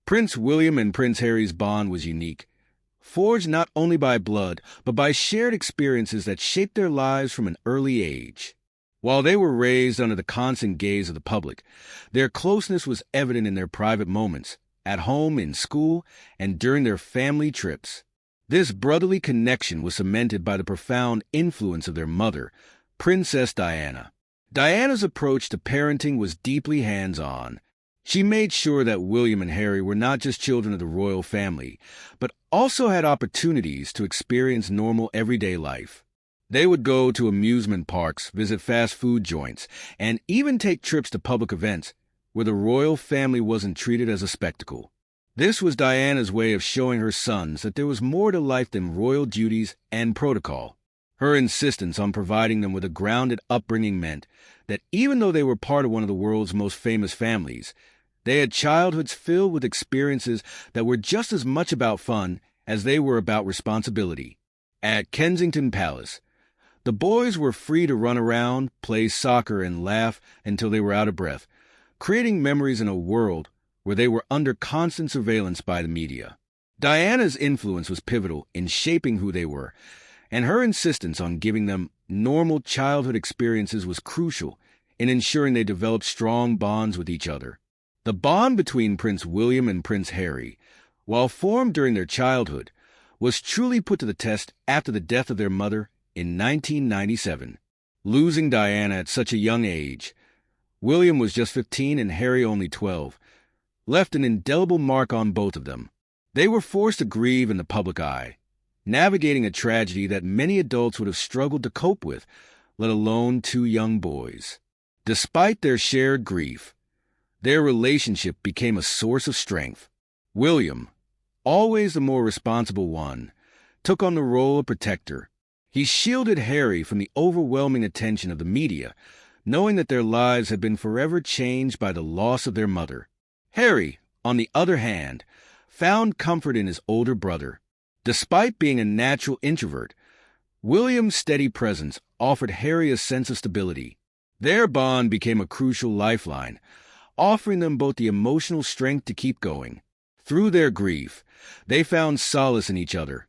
Prince William and Prince Harry's bond was unique, forged not only by blood, but by shared experiences that shaped their lives from an early age. While they were raised under the constant gaze of the public, their closeness was evident in their private moments, at home, in school, and during their family trips. This brotherly connection was cemented by the profound influence of their mother, Princess Diana. Diana's approach to parenting was deeply hands-on. She made sure that William and Harry were not just children of the royal family, but also had opportunities to experience normal everyday life. They would go to amusement parks, visit fast food joints, and even take trips to public events where the royal family wasn't treated as a spectacle. This was Diana's way of showing her sons that there was more to life than royal duties and protocol. Her insistence on providing them with a grounded upbringing meant that even though they were part of one of the world's most famous families, they had childhoods filled with experiences that were just as much about fun as they were about responsibility. At Kensington Palace, the boys were free to run around, play soccer, and laugh until they were out of breath, creating memories in a world where they were under constant surveillance by the media. Diana's influence was pivotal in shaping who they were, and her insistence on giving them normal childhood experiences was crucial in ensuring they developed strong bonds with each other. The bond between Prince William and Prince Harry, while formed during their childhood, was truly put to the test after the death of their mother in 1997. Losing Diana at such a young age, William was just 15 and Harry only 12, left an indelible mark on both of them. They were forced to grieve in the public eye, navigating a tragedy that many adults would have struggled to cope with, let alone two young boys. Despite their shared grief, their relationship became a source of strength. William, always the more responsible one, took on the role of protector. He shielded Harry from the overwhelming attention of the media, knowing that their lives had been forever changed by the loss of their mother. Harry, on the other hand, found comfort in his older brother. Despite being a natural introvert, William's steady presence offered Harry a sense of stability. Their bond became a crucial lifeline, offering them both the emotional strength to keep going. Through their grief, they found solace in each other,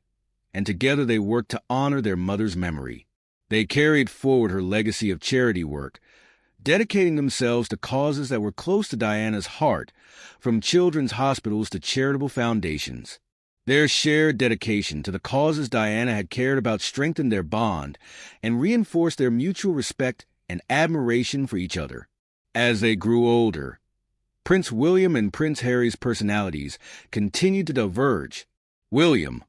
and together they worked to honor their mother's memory. They carried forward her legacy of charity work, dedicating themselves to causes that were close to Diana's heart, from children's hospitals to charitable foundations. Their shared dedication to the causes Diana had cared about strengthened their bond and reinforced their mutual respect and admiration for each other. As they grew older, Prince William and Prince Harry's personalities continued to diverge. William,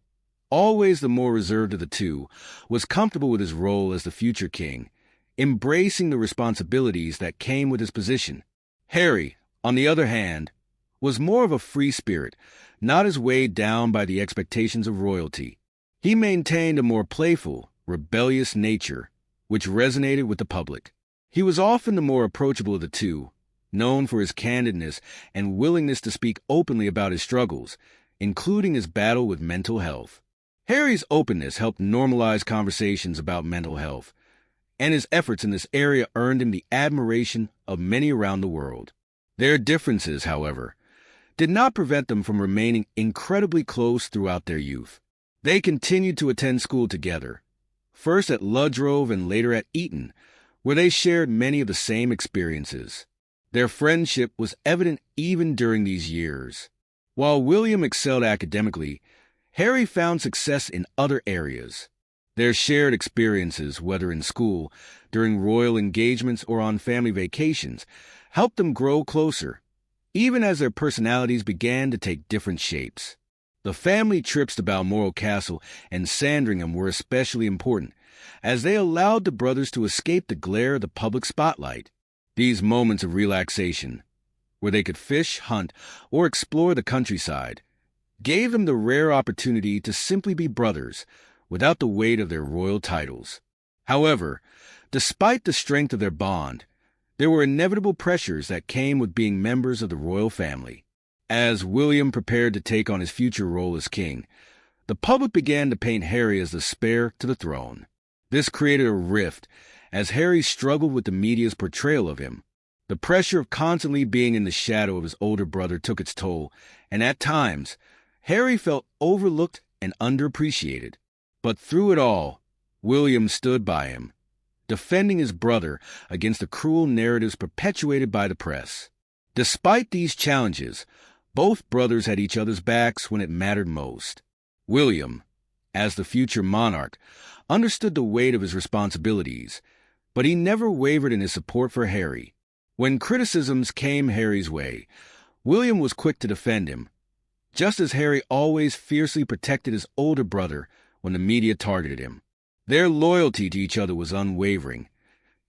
always the more reserved of the two, was comfortable with his role as the future king, embracing the responsibilities that came with his position. Harry, on the other hand, was more of a free spirit, not as weighed down by the expectations of royalty. He maintained a more playful, rebellious nature, which resonated with the public. He was often the more approachable of the two, known for his candidness and willingness to speak openly about his struggles, including his battle with mental health. Harry's openness helped normalize conversations about mental health, and his efforts in this area earned him the admiration of many around the world. Their differences, however, did not prevent them from remaining incredibly close throughout their youth. They continued to attend school together, first at Ludgrove and later at Eton, where they shared many of the same experiences. Their friendship was evident even during these years. While William excelled academically, Harry found success in other areas. Their shared experiences, whether in school, during royal engagements, or on family vacations, helped them grow closer, even as their personalities began to take different shapes. The family trips to Balmoral Castle and Sandringham were especially important, as they allowed the brothers to escape the glare of the public spotlight. These moments of relaxation, where they could fish, hunt, or explore the countryside, gave them the rare opportunity to simply be brothers without the weight of their royal titles. However, despite the strength of their bond, there were inevitable pressures that came with being members of the royal family. As William prepared to take on his future role as king, the public began to paint Harry as the heir to the throne. This created a rift, as Harry struggled with the media's portrayal of him. The pressure of constantly being in the shadow of his older brother took its toll, and at times, Harry felt overlooked and underappreciated. But through it all, William stood by him, defending his brother against the cruel narratives perpetuated by the press. Despite these challenges, both brothers had each other's backs when it mattered most. William, as the future monarch, understood the weight of his responsibilities, but he never wavered in his support for Harry. When criticisms came Harry's way, William was quick to defend him, just as Harry always fiercely protected his older brother when the media targeted him. Their loyalty to each other was unwavering,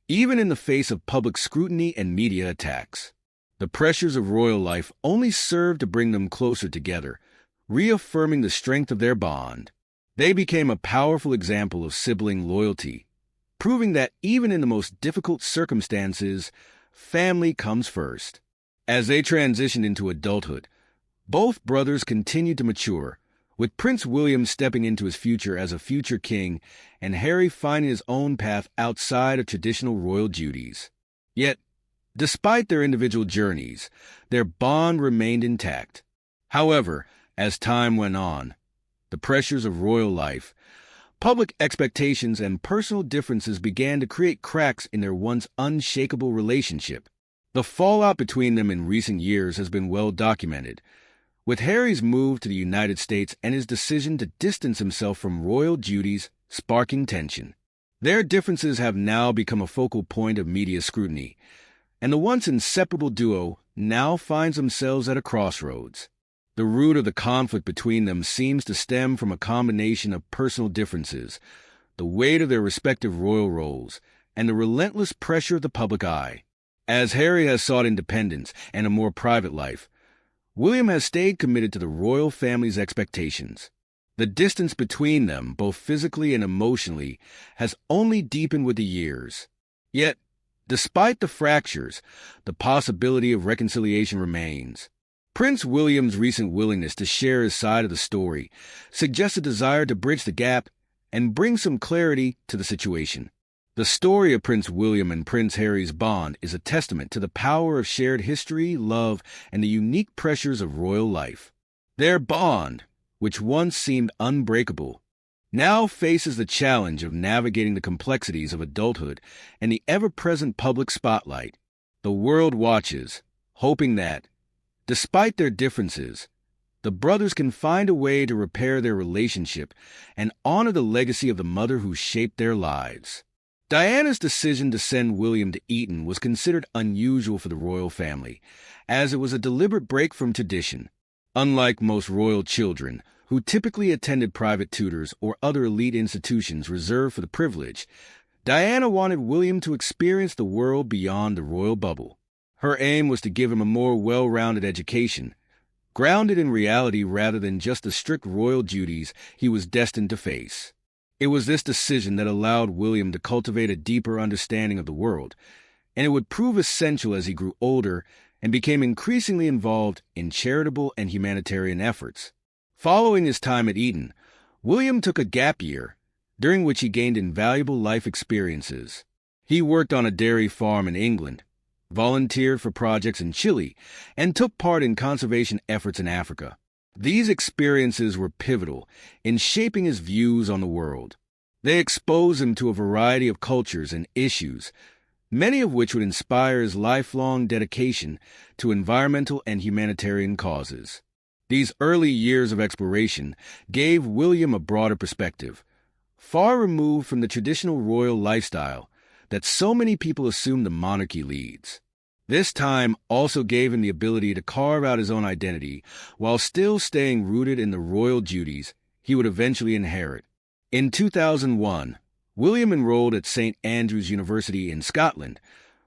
even in the face of public scrutiny and media attacks. The pressures of royal life only served to bring them closer together, reaffirming the strength of their bond. They became a powerful example of sibling loyalty, proving that even in the most difficult circumstances, family comes first. As they transitioned into adulthood, both brothers continued to mature, with Prince William stepping into his future as a future king and Harry finding his own path outside of traditional royal duties. Yet, despite their individual journeys, their bond remained intact. However, as time went on, the pressures of royal life, public expectations, and personal differences began to create cracks in their once unshakable relationship. The fallout between them in recent years has been well documented, with Harry's move to the United States and his decision to distance himself from royal duties sparking tension. Their differences have now become a focal point of media scrutiny, and the once inseparable duo now finds themselves at a crossroads. The root of the conflict between them seems to stem from a combination of personal differences, the weight of their respective royal roles, and the relentless pressure of the public eye. As Harry has sought independence and a more private life, William has stayed committed to the royal family's expectations. The distance between them, both physically and emotionally, has only deepened with the years. Yet, despite the fractures, the possibility of reconciliation remains. Prince William's recent willingness to share his side of the story suggests a desire to bridge the gap and bring some clarity to the situation. The story of Prince William and Prince Harry's bond is a testament to the power of shared history, love, and the unique pressures of royal life. Their bond, which once seemed unbreakable, now faces the challenge of navigating the complexities of adulthood and the ever-present public spotlight. The world watches, hoping that, despite their differences, the brothers can find a way to repair their relationship and honor the legacy of the mother who shaped their lives. Diana's decision to send William to Eton was considered unusual for the royal family, as it was a deliberate break from tradition. Unlike most royal children, who typically attended private tutors or other elite institutions reserved for the privileged, Diana wanted William to experience the world beyond the royal bubble. Her aim was to give him a more well-rounded education, grounded in reality rather than just the strict royal duties he was destined to face. It was this decision that allowed William to cultivate a deeper understanding of the world, and it would prove essential as he grew older and became increasingly involved in charitable and humanitarian efforts. Following his time at Eton, William took a gap year, during which he gained invaluable life experiences. He worked on a dairy farm in England, volunteered for projects in Chile, and took part in conservation efforts in Africa. These experiences were pivotal in shaping his views on the world. They exposed him to a variety of cultures and issues, many of which would inspire his lifelong dedication to environmental and humanitarian causes. These early years of exploration gave William a broader perspective, far removed from the traditional royal lifestyle that so many people assume the monarchy leads. This time also gave him the ability to carve out his own identity while still staying rooted in the royal duties he would eventually inherit. In 2001, William enrolled at St. Andrews University in Scotland,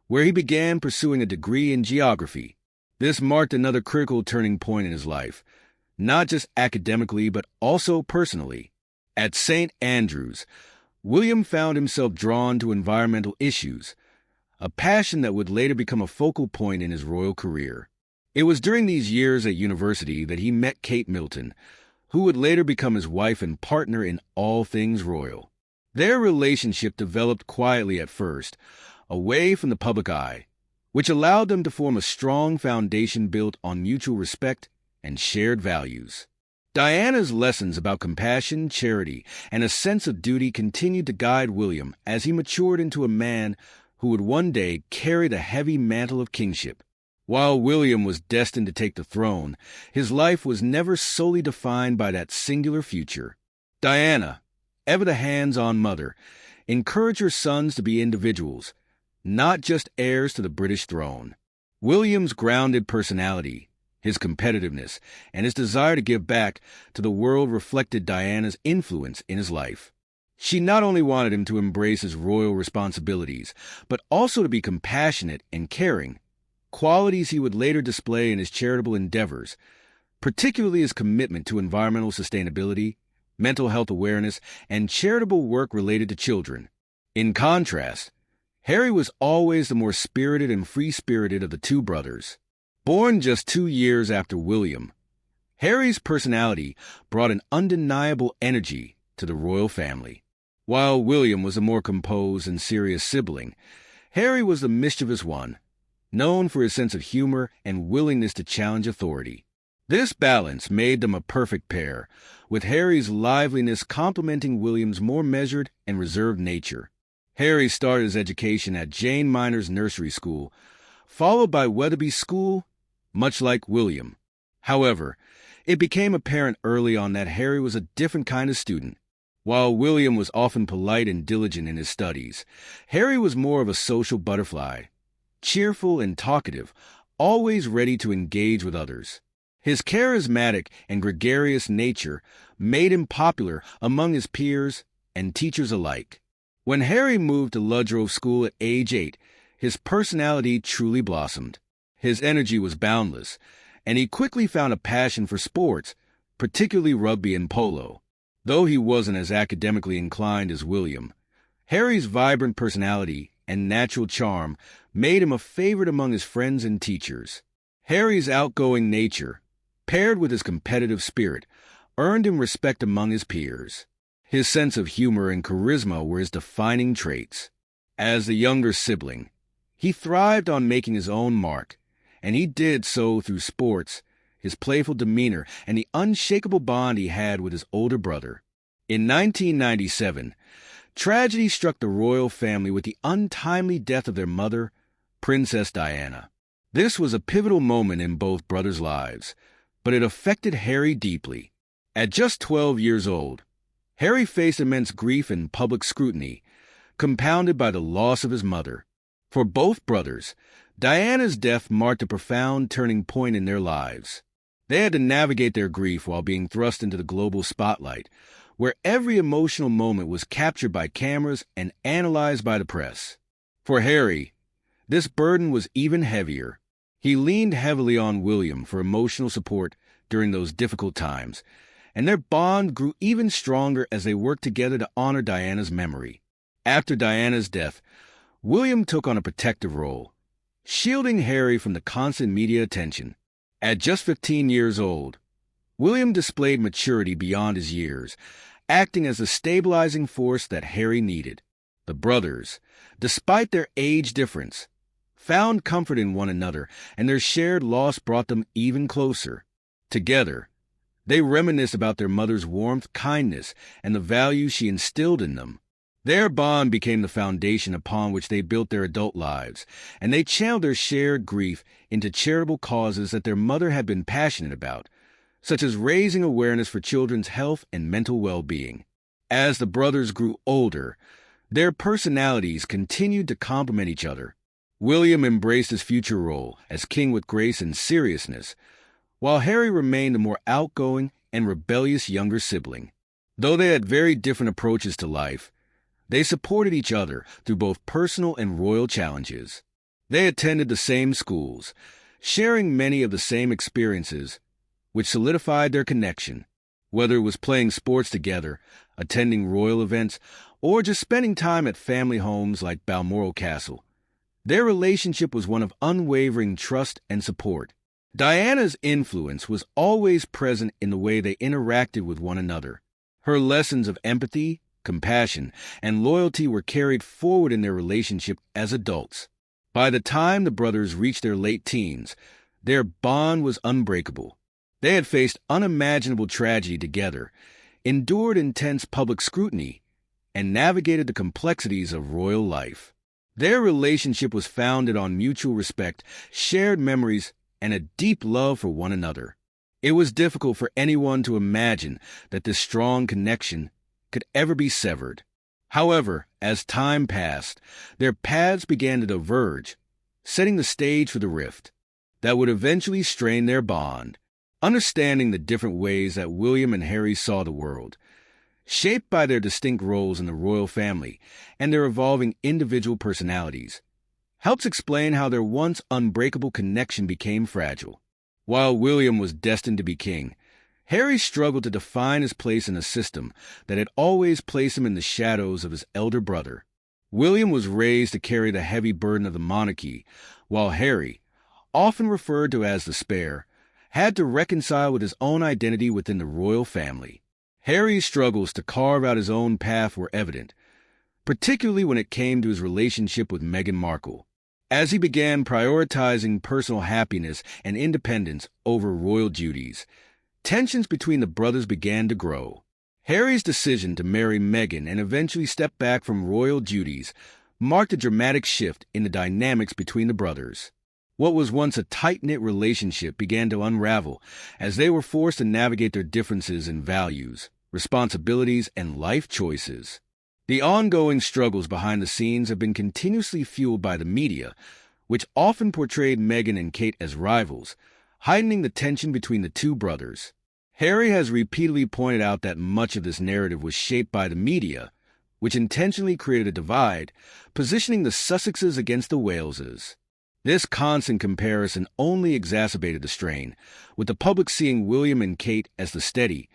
where he began pursuing a degree in geography. This marked another critical turning point in his life, not just academically but also personally. At St. Andrews, William found himself drawn to environmental issues, a passion that would later become a focal point in his royal career. It was during these years at university that he met Kate Middleton, who would later become his wife and partner in all things royal. Their relationship developed quietly at first, away from the public eye, which allowed them to form a strong foundation built on mutual respect and shared values. Diana's lessons about compassion, charity, and a sense of duty continued to guide William as he matured into a man who would one day carry the heavy mantle of kingship. While William was destined to take the throne, his life was never solely defined by that singular future. Diana, ever the hands-on mother, encouraged her sons to be individuals, not just heirs to the British throne. William's grounded personality, his competitiveness, and his desire to give back to the world reflected Diana's influence in his life. She not only wanted him to embrace his royal responsibilities, but also to be compassionate and caring, qualities he would later display in his charitable endeavors, particularly his commitment to environmental sustainability, mental health awareness, and charitable work related to children. In contrast, Harry was always the more spirited and free-spirited of the two brothers. Born just 2 years after William, Harry's personality brought an undeniable energy to the royal family. While William was a more composed and serious sibling, Harry was the mischievous one, known for his sense of humor and willingness to challenge authority. This balance made them a perfect pair, with Harry's liveliness complementing William's more measured and reserved nature. Harry started his education at Jane Minor's nursery school, followed by Weatherby School, much like William. However, it became apparent early on that Harry was a different kind of student. While William was often polite and diligent in his studies, Harry was more of a social butterfly, cheerful and talkative, always ready to engage with others. His charismatic and gregarious nature made him popular among his peers and teachers alike. When Harry moved to Ludgrove School at age 8, his personality truly blossomed. His energy was boundless, and he quickly found a passion for sports, particularly rugby and polo. Though he wasn't as academically inclined as William, Harry's vibrant personality and natural charm made him a favorite among his friends and teachers. Harry's outgoing nature, paired with his competitive spirit, earned him respect among his peers. His sense of humor and charisma were his defining traits. As the younger sibling, he thrived on making his own mark, and he did so through sports, his playful demeanor, and the unshakable bond he had with his older brother. In 1997, tragedy struck the royal family with the untimely death of their mother, Princess Diana. This was a pivotal moment in both brothers' lives, but it affected Harry deeply. At just 12 years old, Harry faced immense grief and public scrutiny, compounded by the loss of his mother. For both brothers, Diana's death marked a profound turning point in their lives. They had to navigate their grief while being thrust into the global spotlight, where every emotional moment was captured by cameras and analyzed by the press. For Harry, this burden was even heavier. He leaned heavily on William for emotional support during those difficult times, and their bond grew even stronger as they worked together to honor Diana's memory. After Diana's death, William took on a protective role, shielding Harry from the constant media attention. At just 15 years old, William displayed maturity beyond his years, acting as the stabilizing force that Harry needed. The brothers, despite their age difference, found comfort in one another, and their shared loss brought them even closer. Together, they reminisced about their mother's warmth, kindness, and the values she instilled in them. Their bond became the foundation upon which they built their adult lives, and they channeled their shared grief into charitable causes that their mother had been passionate about, such as raising awareness for children's health and mental well-being. As the brothers grew older, their personalities continued to complement each other. William embraced his future role as king with grace and seriousness, while Harry remained a more outgoing and rebellious younger sibling. Though they had very different approaches to life, they supported each other through both personal and royal challenges. They attended the same schools, sharing many of the same experiences, which solidified their connection. Whether it was playing sports together, attending royal events, or just spending time at family homes like Balmoral Castle, their relationship was one of unwavering trust and support. Diana's influence was always present in the way they interacted with one another. Her lessons of empathy, compassion, and loyalty were carried forward in their relationship as adults. By the time the brothers reached their late teens, their bond was unbreakable. They had faced unimaginable tragedy together, endured intense public scrutiny, and navigated the complexities of royal life. Their relationship was founded on mutual respect, shared memories, and a deep love for one another. It was difficult for anyone to imagine that this strong connection could ever be severed. However, as time passed, their paths began to diverge, setting the stage for the rift that would eventually strain their bond. Understanding the different ways that William and Harry saw the world, shaped by their distinct roles in the royal family and their evolving individual personalities, helps explain how their once unbreakable connection became fragile. While William was destined to be king, Harry struggled to define his place in a system that had always placed him in the shadows of his elder brother. William was raised to carry the heavy burden of the monarchy, while Harry, often referred to as the Spare, had to reconcile with his own identity within the royal family. Harry's struggles to carve out his own path were evident, particularly when it came to his relationship with Meghan Markle. As he began prioritizing personal happiness and independence over royal duties, tensions between the brothers began to grow. Harry's decision to marry Meghan and eventually step back from royal duties marked a dramatic shift in the dynamics between the brothers. What was once a tight-knit relationship began to unravel as they were forced to navigate their differences in values, responsibilities, and life choices. The ongoing struggles behind the scenes have been continuously fueled by the media, which often portrayed Meghan and Kate as rivals, heightening the tension between the two brothers. Harry has repeatedly pointed out that much of this narrative was shaped by the media, which intentionally created a divide, positioning the Sussexes against the Waleses. This constant comparison only exacerbated the strain, with the public seeing William and Kate as the steady,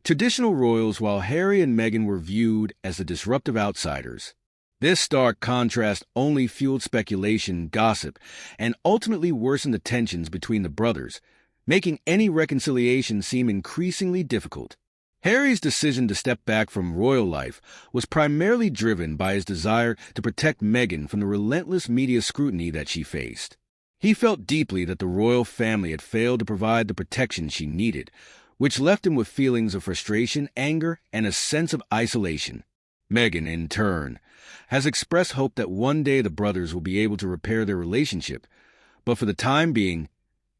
traditional royals while Harry and Meghan were viewed as the disruptive outsiders. This stark contrast only fueled speculation, gossip, and ultimately worsened the tensions between the brothers, making any reconciliation seem increasingly difficult. Harry's decision to step back from royal life was primarily driven by his desire to protect Meghan from the relentless media scrutiny that she faced. He felt deeply that the royal family had failed to provide the protection she needed, which left him with feelings of frustration, anger, and a sense of isolation. Meghan, in turn, has expressed hope that one day the brothers will be able to repair their relationship, but for the time being,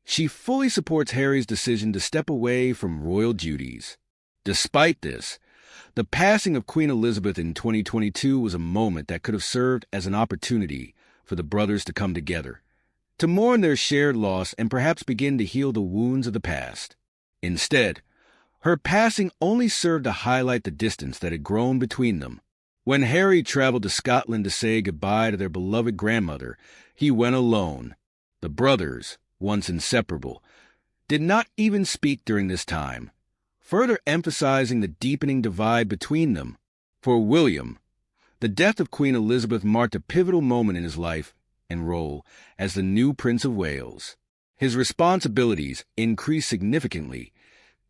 she fully supports Harry's decision to step away from royal duties. Despite this, the passing of Queen Elizabeth in 2022 was a moment that could have served as an opportunity for the brothers to come together, to mourn their shared loss and perhaps begin to heal the wounds of the past. Instead, her passing only served to highlight the distance that had grown between them. When Harry traveled to Scotland to say goodbye to their beloved grandmother, he went alone. The brothers, once inseparable, did not even speak during this time, further emphasizing the deepening divide between them. For William, the death of Queen Elizabeth marked a pivotal moment in his life and role as the new Prince of Wales. His responsibilities increased significantly,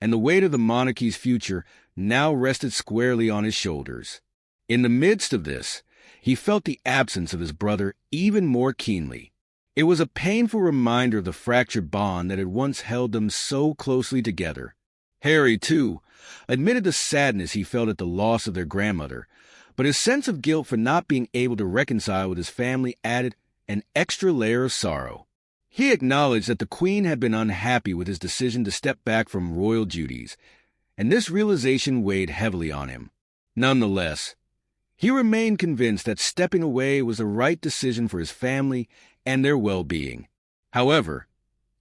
and the weight of the monarchy's future now rested squarely on his shoulders. In the midst of this, he felt the absence of his brother even more keenly. It was a painful reminder of the fractured bond that had once held them so closely together. Harry, too, admitted the sadness he felt at the loss of their grandmother, but his sense of guilt for not being able to reconcile with his family added an extra layer of sorrow. He acknowledged that the Queen had been unhappy with his decision to step back from royal duties, and this realization weighed heavily on him. Nonetheless, he remained convinced that stepping away was the right decision for his family and their well-being. However,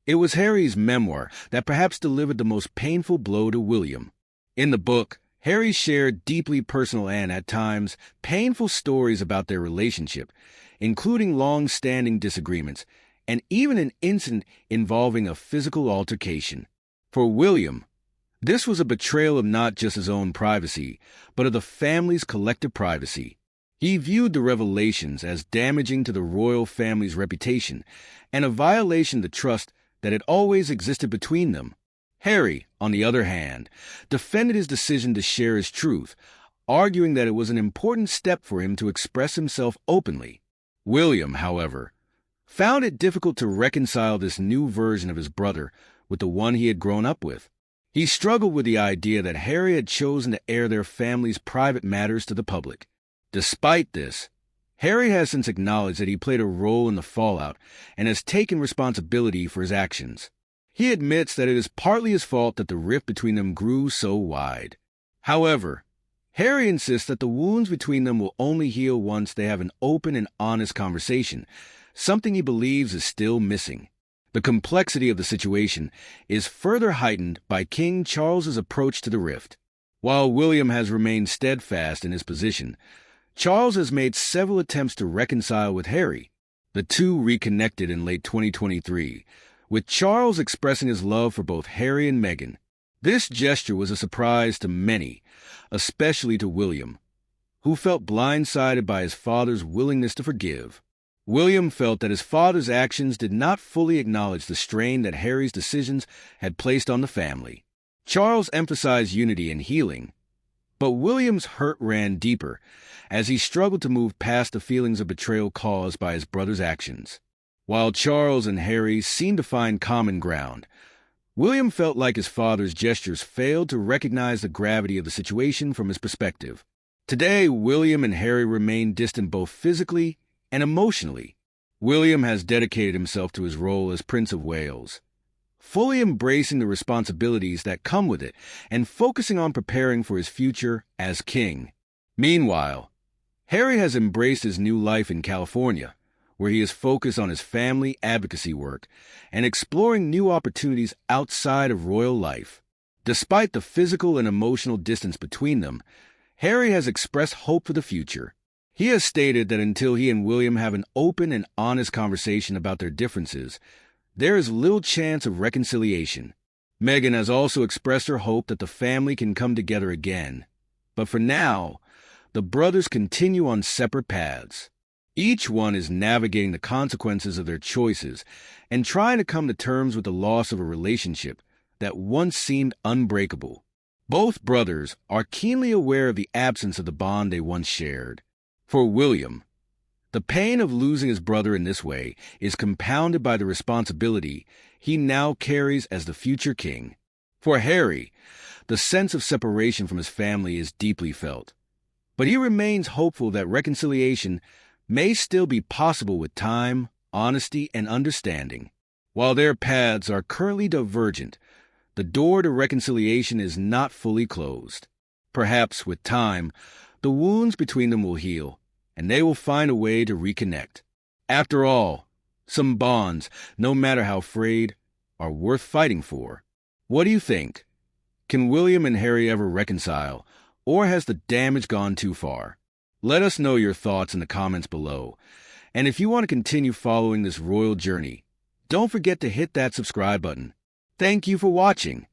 it was Harry's memoir that perhaps delivered the most painful blow to William. In the book, Harry shared deeply personal and, at times, painful stories about their relationship, including long-standing disagreements, and even an incident involving a physical altercation. For William, this was a betrayal of not just his own privacy, but of the family's collective privacy. He viewed the revelations as damaging to the royal family's reputation and a violation of the trust that had always existed between them. Harry, on the other hand, defended his decision to share his truth, arguing that it was an important step for him to express himself openly. William, however, found it difficult to reconcile this new version of his brother with the one he had grown up with. He struggled with the idea that Harry had chosen to air their family's private matters to the public. Despite this, Harry has since acknowledged that he played a role in the fallout and has taken responsibility for his actions. He admits that it is partly his fault that the rift between them grew so wide. However, Harry insists that the wounds between them will only heal once they have an open and honest conversation, something he believes is still missing. The complexity of the situation is further heightened by King Charles's approach to the rift. While William has remained steadfast in his position, Charles has made several attempts to reconcile with Harry. The two reconnected in late 2023, with Charles expressing his love for both Harry and Meghan. This gesture was a surprise to many, especially to William, who felt blindsided by his father's willingness to forgive. William felt that his father's actions did not fully acknowledge the strain that Harry's decisions had placed on the family. Charles emphasized unity and healing, but William's hurt ran deeper as he struggled to move past the feelings of betrayal caused by his brother's actions. While Charles and Harry seemed to find common ground, William felt like his father's gestures failed to recognize the gravity of the situation from his perspective. Today, William and Harry remain distant both physically and emotionally. William has dedicated himself to his role as Prince of Wales, fully embracing the responsibilities that come with it and focusing on preparing for his future as king. Meanwhile, Harry has embraced his new life in California, where he is focused on his family advocacy work and exploring new opportunities outside of royal life. Despite the physical and emotional distance between them, Harry has expressed hope for the future. He has stated that until he and William have an open and honest conversation about their differences, there is little chance of reconciliation. Meghan has also expressed her hope that the family can come together again. But for now, the brothers continue on separate paths. Each one is navigating the consequences of their choices and trying to come to terms with the loss of a relationship that once seemed unbreakable. Both brothers are keenly aware of the absence of the bond they once shared. For William, the pain of losing his brother in this way is compounded by the responsibility he now carries as the future king. For Harry, the sense of separation from his family is deeply felt, but he remains hopeful that reconciliation may still be possible with time, honesty, and understanding. While their paths are currently divergent, the door to reconciliation is not fully closed. Perhaps with time, the wounds between them will heal, and they will find a way to reconnect. After all, some bonds, no matter how frayed, are worth fighting for. What do you think? Can William and Harry ever reconcile, or has the damage gone too far? Let us know your thoughts in the comments below. And if you want to continue following this royal journey, don't forget to hit that subscribe button. Thank you for watching.